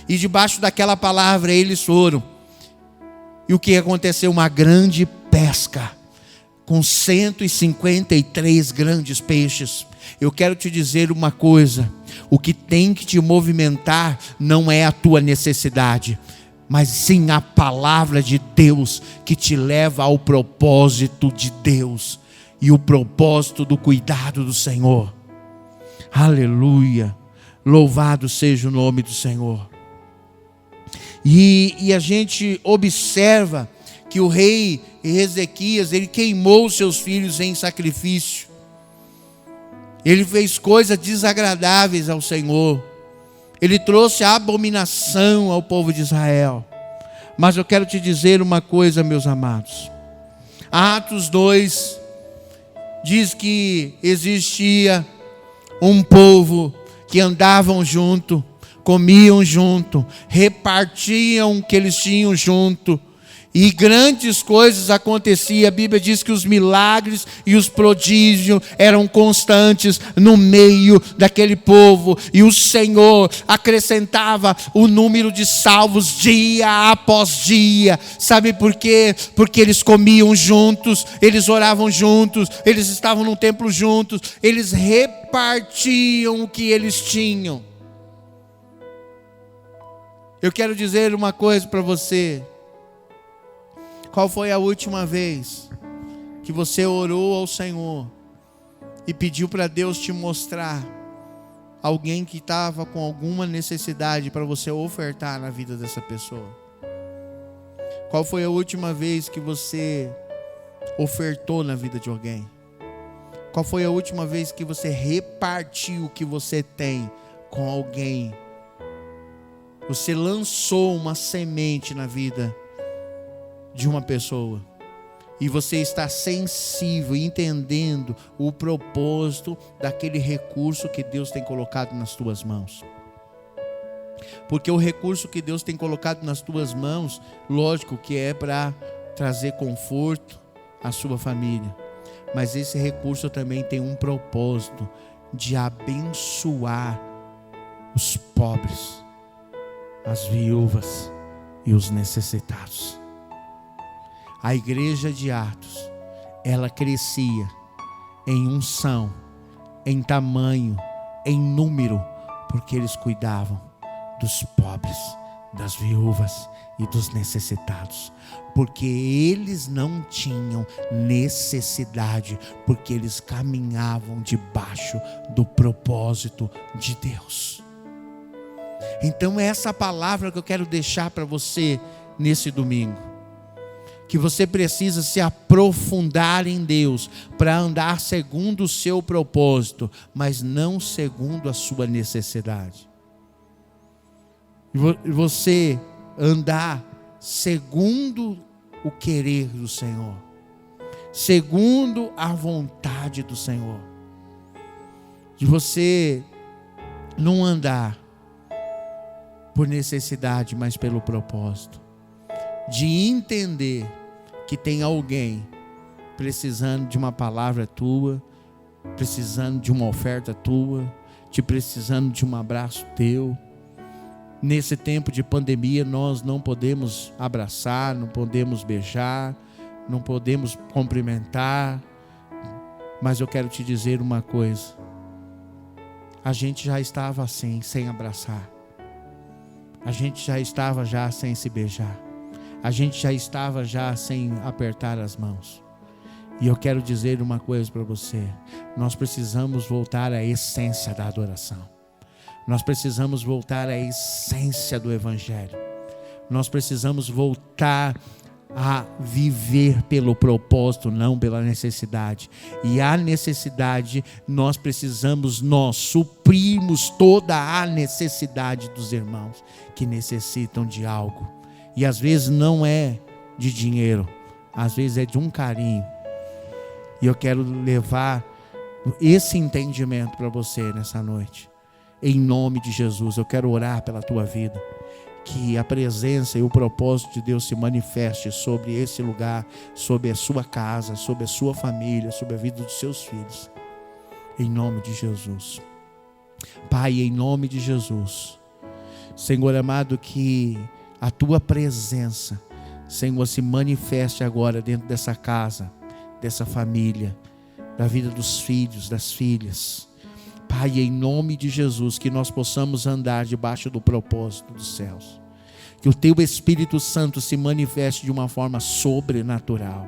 E debaixo daquela palavra eles foram. E o que aconteceu? Uma grande pesca, com 153 grandes peixes. Eu quero te dizer uma coisa: o que tem que te movimentar não é a tua necessidade, mas sim a palavra de Deus que te leva ao propósito de Deus e o propósito do cuidado do Senhor. Aleluia, louvado seja o nome do Senhor. E a gente observa que o rei Ezequias, ele queimou seus filhos em sacrifício. Ele fez coisas desagradáveis ao Senhor. Ele trouxe a abominação ao povo de Israel. Mas eu quero te dizer uma coisa, meus amados. Atos 2 diz que existia um povo que andavam junto, comiam junto, repartiam o que eles tinham junto. E grandes coisas aconteciam. A Bíblia diz que os milagres e os prodígios eram constantes no meio daquele povo. E o Senhor acrescentava o número de salvos dia após dia. Sabe por quê? Porque eles comiam juntos, eles oravam juntos, eles estavam no templo juntos, eles repartiam o que eles tinham. Eu quero dizer uma coisa para você. Qual foi a última vez que você orou ao Senhor e pediu para Deus te mostrar alguém que estava com alguma necessidade para você ofertar na vida dessa pessoa? Qual foi a última vez que você ofertou na vida de alguém? Qual foi a última vez que você repartiu o que você tem com alguém? Você lançou uma semente na vida de uma pessoa. E você está sensível, entendendo o propósito daquele recurso que Deus tem colocado nas tuas mãos. Porque o recurso que Deus tem colocado nas tuas mãos, lógico que é para trazer conforto à sua família. Mas esse recurso também tem um propósito de abençoar os pobres, as viúvas e os necessitados. A igreja de Atos, ela crescia em unção, em tamanho, em número, porque eles cuidavam dos pobres, das viúvas e dos necessitados, porque eles não tinham necessidade, porque eles caminhavam debaixo do propósito de Deus. Então essa palavra que eu quero deixar para você nesse domingo, que você precisa se aprofundar em Deus para andar segundo o seu propósito, mas não segundo a sua necessidade. E você andar segundo o querer do Senhor, segundo a vontade do Senhor. De você não andar por necessidade, mas pelo propósito. De entender que tem alguém precisando de uma palavra tua, precisando de uma oferta tua, precisando de um abraço teu. Nesse tempo de pandemia, nós não podemos abraçar, não podemos beijar, não podemos cumprimentar, mas eu quero te dizer uma coisa: a gente já estava assim, sem abraçar, a gente já estava sem se beijar, a gente já estava sem apertar as mãos. E eu quero dizer uma coisa para você: nós precisamos voltar à essência da adoração. Nós precisamos voltar à essência do Evangelho. Nós precisamos voltar a viver pelo propósito, não pela necessidade. E a necessidade, nós suprimos toda a necessidade dos irmãos que necessitam de algo. E às vezes não é de dinheiro, às vezes é de um carinho. E eu quero levar esse entendimento para você nessa noite. Em nome de Jesus, eu quero orar pela tua vida, que a presença e o propósito de Deus se manifeste sobre esse lugar, sobre a sua casa, sobre a sua família, sobre a vida dos seus filhos. Em nome de Jesus. Pai, em nome de Jesus, Senhor amado, que a tua presença, Senhor, se manifeste agora dentro dessa casa, dessa família, da vida dos filhos, das filhas. Pai, em nome de Jesus, que nós possamos andar debaixo do propósito dos céus. Que o teu Espírito Santo se manifeste de uma forma sobrenatural.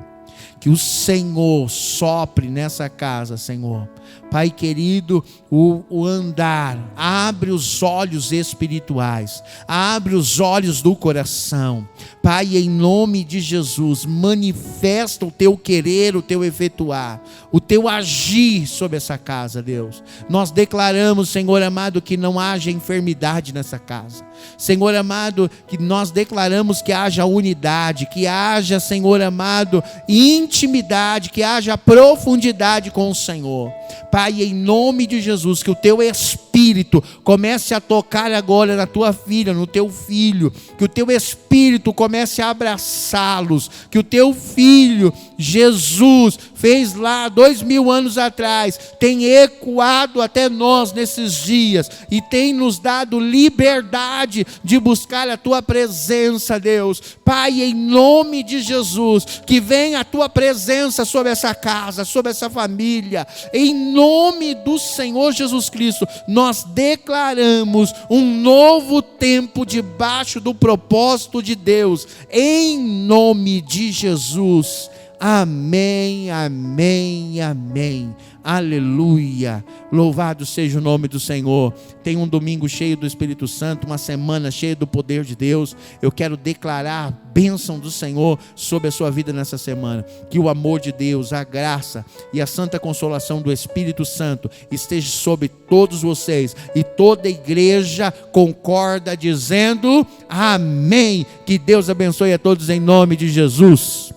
Que o Senhor sopre nessa casa, Senhor. Pai querido, o andar, abre os olhos espirituais, abre os olhos do coração. Pai, em nome de Jesus, manifesta o teu querer, o teu efetuar, o teu agir sobre essa casa, Deus. Nós declaramos, Senhor amado, que não haja enfermidade nessa casa. Senhor amado, que nós declaramos que haja unidade, que haja, Senhor amado, intimidade, que haja profundidade com o Senhor. Pai, em nome de Jesus, que o teu Espírito comece a tocar agora na tua filha, no teu filho, que o teu Espírito comece a abraçá-los, que o teu filho, Jesus, fez lá 2000 anos atrás, tem ecoado até nós nesses dias, e tem nos dado liberdade de buscar a tua presença, Deus. Pai, em nome de Jesus, que venha a tua presença sobre essa casa, sobre essa família, em nome do Senhor Jesus Cristo. nós declaramos um novo tempo debaixo do propósito de Deus, em nome de Jesus. Amém, amém, amém. Aleluia. Louvado seja o nome do Senhor. Tem um domingo cheio do Espírito Santo, uma semana cheia do poder de Deus. Eu quero declarar a bênção do Senhor sobre a sua vida nessa semana. Que o amor de Deus, a graça e a santa consolação do Espírito Santo esteja sobre todos vocês. E toda a igreja concorda dizendo amém. Que Deus abençoe a todos em nome de Jesus.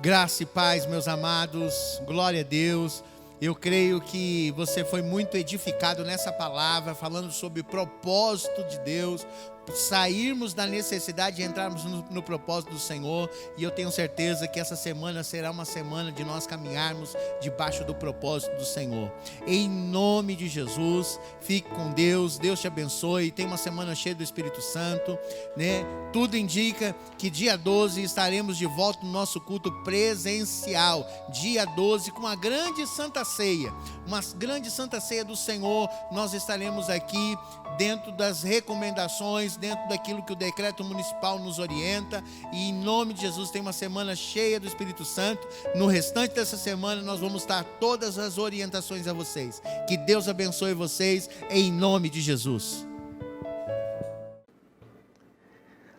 Graça e paz, meus amados, glória a Deus. Eu creio que você foi muito edificado nessa palavra, falando sobre o propósito de Deus, sairmos da necessidade de entrarmos no propósito do Senhor. E eu tenho certeza que essa semana será uma semana de nós caminharmos debaixo do propósito do Senhor. Em nome de Jesus, fique com Deus, Deus te abençoe. Tem uma semana cheia do Espírito Santo, né? Tudo indica que dia 12 estaremos de volta no nosso culto presencial, dia 12, com uma grande Santa Ceia, uma grande Santa Ceia do Senhor. Nós estaremos aqui dentro das recomendações, dentro daquilo que o decreto municipal nos orienta, e em nome de Jesus tem uma semana cheia do Espírito Santo. No restante dessa semana nós vamos dar todas as orientações a vocês. Que Deus abençoe vocês em nome de Jesus.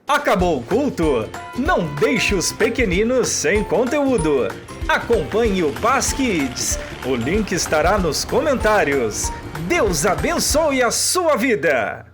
Acabou o culto? Não deixe os pequeninos sem conteúdo. Acompanhe o Paz Kids. O link estará nos comentários. Deus abençoe a sua vida!